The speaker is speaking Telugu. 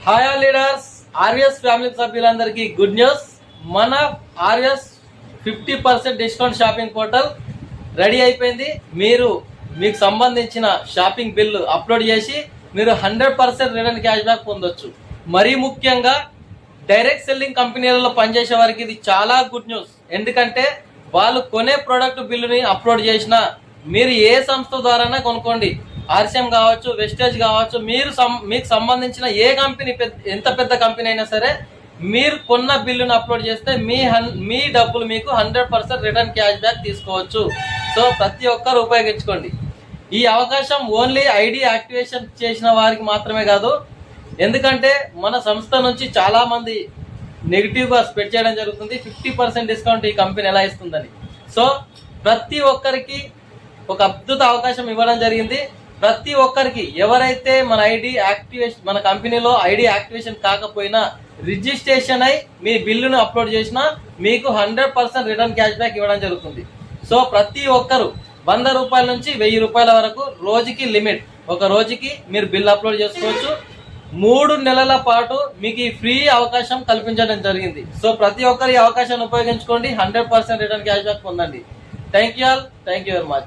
Hi all leaders, RS family సభ్యులందరికీ గుడ్ న్యూస్. మన RS 50% discount shopping portal ready అయిపోయింది. మీకు సంబంధించిన షాపింగ్ బిల్లు అప్లోడ్ చేసి మీరు 100% రిటర్న్ క్యాష్ బ్యాక్ పొందొచ్చు. మరీ ముఖ్యంగా డైరెక్ట్ సెల్లింగ్ కంపెనీలలో పనిచేసే వారికి ఇది చాలా గుడ్ న్యూస్. ఎందుకంటే వాళ్ళు కొనే ప్రోడక్ట్ బిల్లుని అప్లోడ్ చేసినా మీరు ఏ సంస్థ ద్వారానే కొనుక్కోండి, ఆర్సిఎం కావచ్చు, వెస్టేజ్ కావచ్చు, మీకు సంబంధించిన ఏ కంపెనీ, ఎంత పెద్ద కంపెనీ అయినా సరే, మీరు కొన్న బిల్లును అప్లోడ్ చేస్తే మీ డబ్బులు మీకు 100% రిటర్న్ క్యాష్ బ్యాక్ తీసుకోవచ్చు. సో ప్రతి ఒక్కరు ఉపయోగించుకోండి. ఈ అవకాశం ఓన్లీ ఐడి యాక్టివేషన్ చేసిన వారికి మాత్రమే కాదు. ఎందుకంటే మన సంస్థ నుంచి చాలా మంది నెగిటివ్గా స్ప్రెడ్ చేయడం జరుగుతుంది. 50% డిస్కౌంట్ ఈ కంపెనీ ఎలా ఇస్తుందని. సో ప్రతి ఒక్కరికి ఒక అద్భుత అవకాశం ఇవ్వడం జరిగింది. ప్రతి ఒక్కరికి ఎవరైతే మన కంపెనీలో ఐడి యాక్టివేషన్ కాకపోయినా రిజిస్ట్రేషన్ అయి మీ బిల్లును అప్లోడ్ చేసినా మీకు 100% రిటర్న్ క్యాష్ బ్యాక్ ఇవ్వడం జరుగుతుంది. సో ప్రతి ఒక్కరు 100 రూపాయల నుంచి 1000 రూపాయల వరకు రోజుకి లిమిట్. ఒక రోజుకి మీరు బిల్ అప్లోడ్ చేసుకోవచ్చు. 3 నెలల పాటు మీకు ఈ ఫ్రీ అవకాశం కల్పించడం జరిగింది. సో ప్రతి ఒక్కరు ఈ అవకాశాన్ని ఉపయోగించుకోండి. 100% రిటర్న్ క్యాష్ బ్యాక్ పొందండి. Thank you very much.